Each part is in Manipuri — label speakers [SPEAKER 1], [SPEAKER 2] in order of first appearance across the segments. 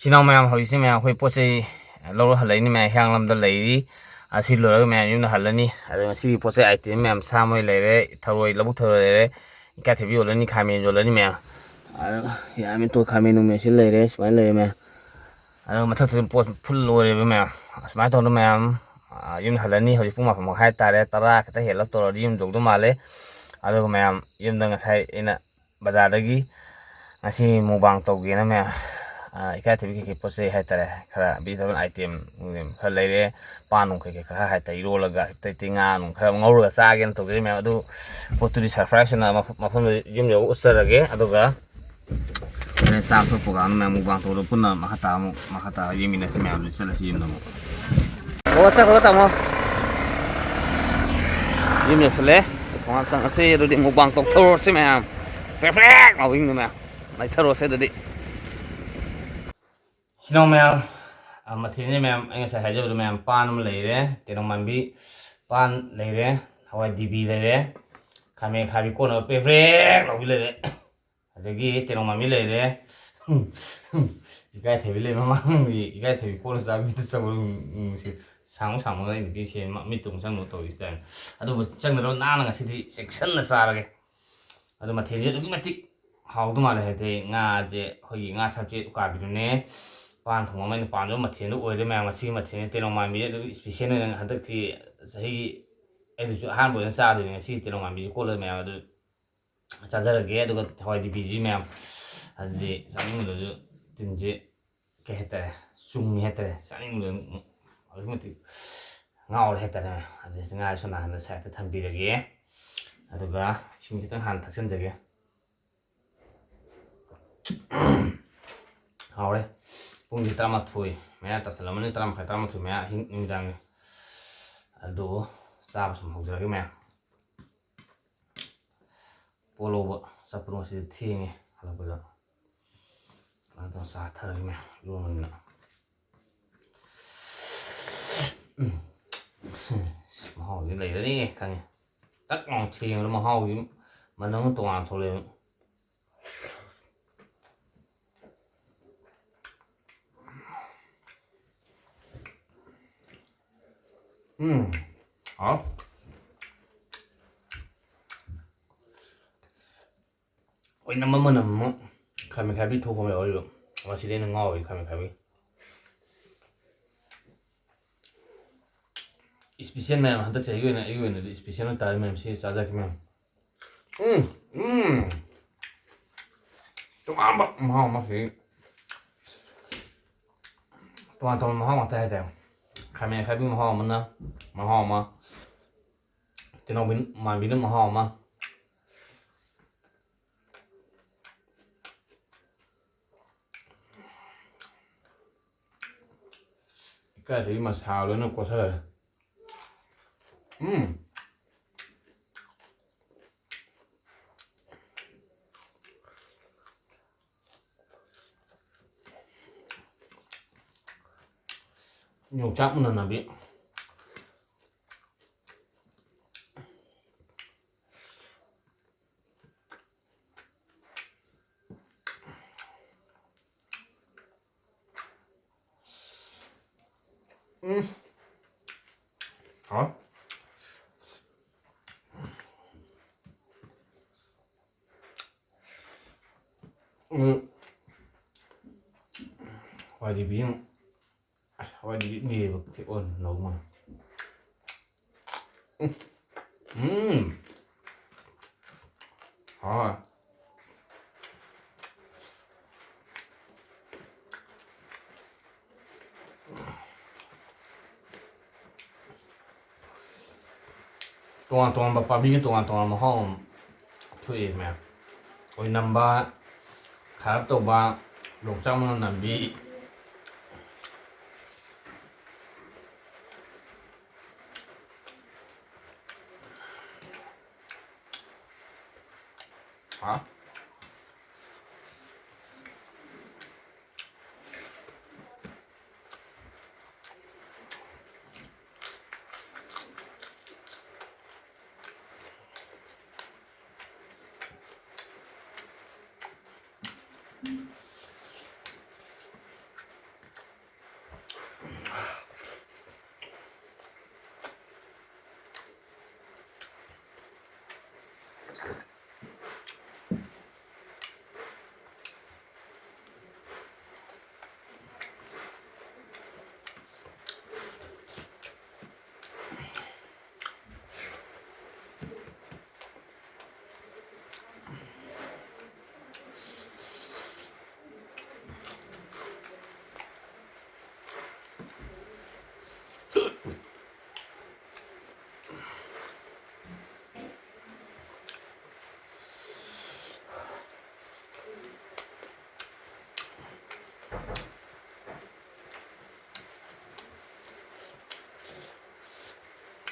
[SPEAKER 1] Sinau mayam hoi mayam hoi poche loro halai ni mayam hyang lam da lei asi loro mayam yum na halani adu si poche item mayam samoi leire tharoi labu tharoi leire ka thebi olani khame jolani mayam adu yami to khame nu me sil leire smile leire mayam adu mathak pot full lore mayam asmai to mayam yum halani hoi puma phama hai tare tara khata helak to yum jog do male adu mayam yum da ngasai ina bazar dagi asi mubang to ge na mayam ekaitha ki poche hai tare khara B7 item khara leire panung ke khara hai tai rolaga tai tinga nung khara ngawra chaage na togre me adu poturi surprise na mafam yum yo usarage aduga ne sa so poga na mu bang to punna mahata yemina si me alu salasi yum no o ta ko ta mo yum yo sale thong sang ase do di mu bang to thor si me am perfect ma wing na mai tharo se do di Sinau mayam mathini mayam ang sa hajo do mayam pan leire tenoumanbi pan leire hawai dibi leire khame khabi kono pevre lobi leire adagi tenoumanbi leire ikaitha bi le mama ikaitha bi kono sa mi sa si sang ga ni se mi tung sang no to istan adu chang na na nga si section na sarage adu mathini do mati how do mala hete nga je hoi nga chapche ka bi ne pan thong ma pan do mathien do oire ma si mathien tenoumanbi do special na hadak ti sahi edu han bo na sa do si tenoumanbi ko le ma do chajar ge do hoi di biji ma adi sami do tinje ke heta sung heta sani do almati ngaur heta na adi singa so na na sa ta thambi ge aduga sing kitang han thaksan jage haure pung di tama thui mena ta salamani tram kha tama thui mena hing dang ado sa ba sum hojra ge me polo ba sa pro si thingi hala ba ado sa thar ge me lu na ma ho ge lei ni khang tak ngong thing ma ho gi ma nang to an thole hả ôi năm mươi năm khai mình khai biết thu không được rồi mà chỉ đến ngồi khai mình khai biết special này mà tất cả cái này special nó tại mình sẽ trả ra cái mình tụi ăn bắp mà phải tụi mà không tay đâu khai mình khai biết mà không mà không mà thì nó biến mà biến nó mà không mà cái gì mà xào lên nó có thể nhiều chắc là biết hả hoài đi biến hoài đi nghề vực thì ôn nấu mà hả toàn bà biết toàn mà không thuê mà ôi năm ba khá tổ ba lục trong nó nằm bị hả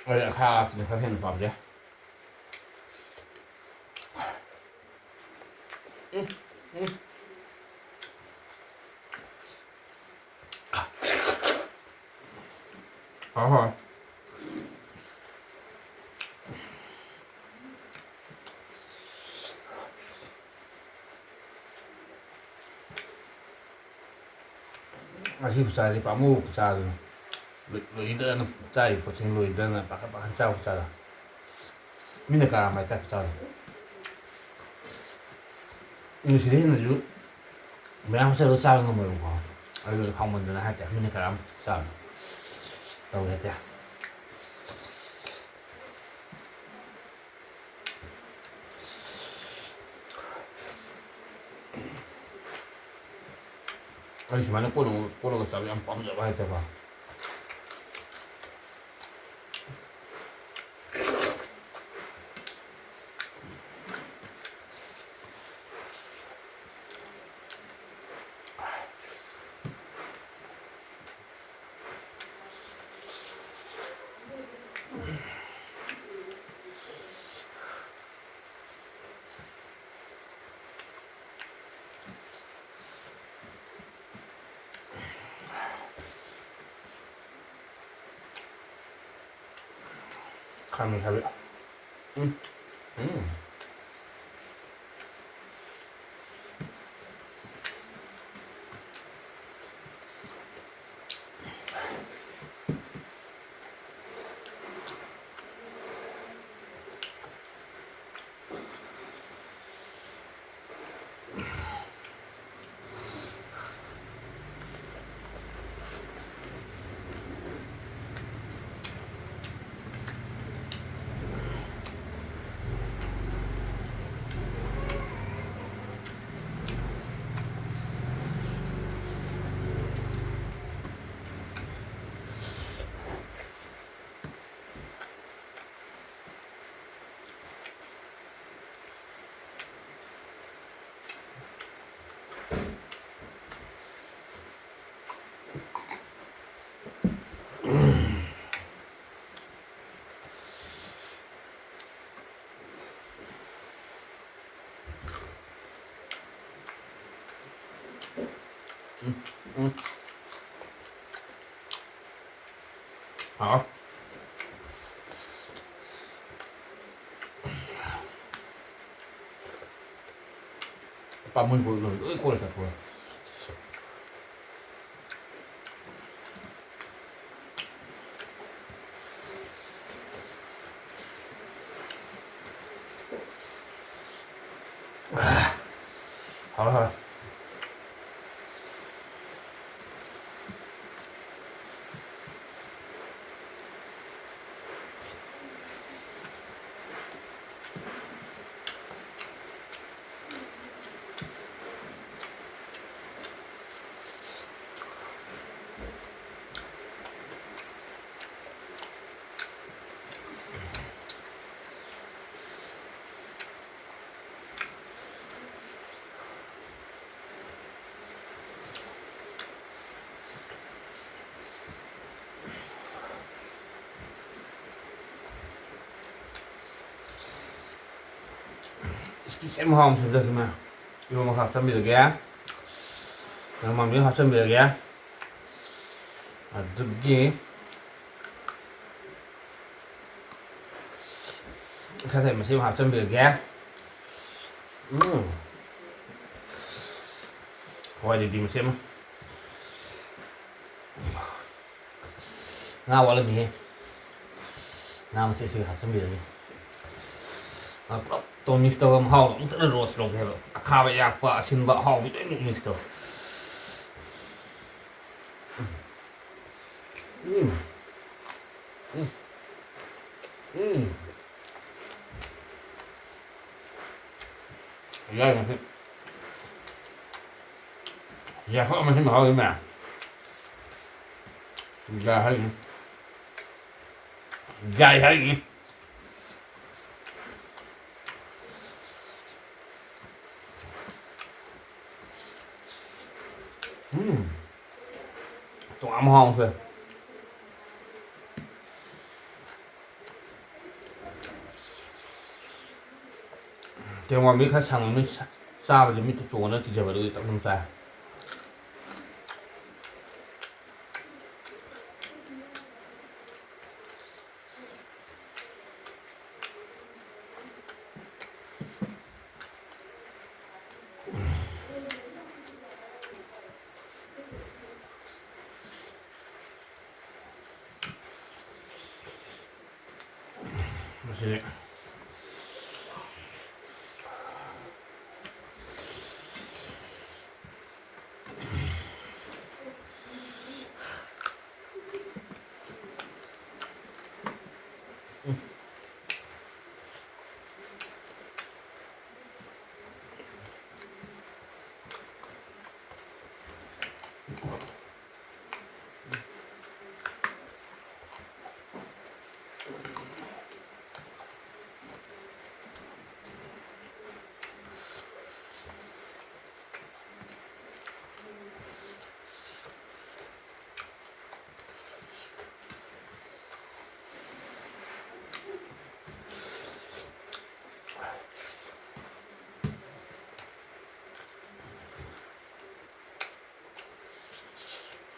[SPEAKER 1] ข้าวกินข้าวเห็นความเดียวพออาชีพผู้ชายที่ปามูผู้ชายลุยเดินใจผู้ชายลุยเดินปากเจ้าผู้ชายมีในการไม่แต่ผู้ชายมีสิ่งที่น่าจะไม่ต้องใช้รถชาติก็ไม่รู้เขาเขาเหมือนกันนะฮะแต่มีในการผู้ชายเราเนี่ยแต่아니 지만은 꼬는 거 싸면 빰 잡아야 돼 봐. 감이 잡이. 응. 응. 응. 아. 밥물 보이면 꼬리 잡고. 아. Xem hòm xem được mà yêu mà học trăm được ghé nhưng mà miếng học trăm được ghé được gì có thể mà xem học trăm được ghé hỏi để tìm xem ngao vào lần gì ngao mà sẽ sử học trăm được 또 믹스터가 하고 엄청 로스로 해요. 아카바 약과 신바 하고 이런 믹스터. 야, 야, 그러면 좀 하고 있네. 야, 하기. 야, 하기. 또 아무 하고 있어요. tenoumanbi khá sằng mới xa vào mới chỗ nó thì giờ vào được tao không xa masih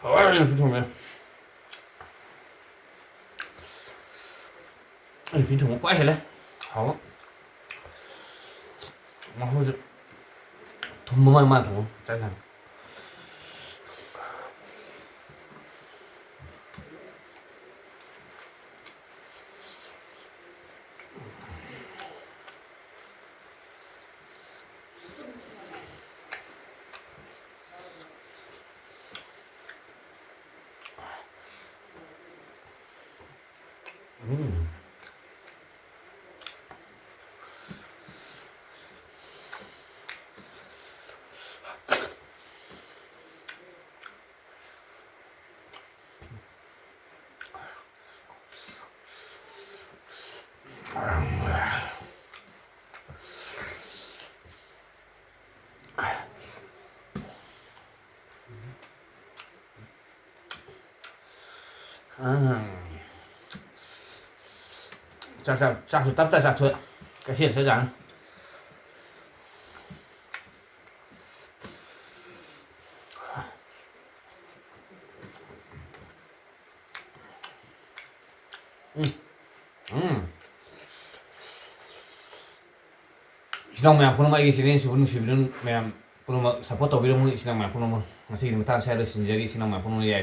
[SPEAKER 1] ôi bình thường này bình thường quá hay đấy hảo mà thôi rồi thùng mà thùng trái thằng chắc tắm tại sao thôi cái hiện sẽ rằng sinang maya puno mai sini sebelum sebelum maya puno support tobi dong sinang maya puno masih di mata saya ada sinjari sinang maya puno ya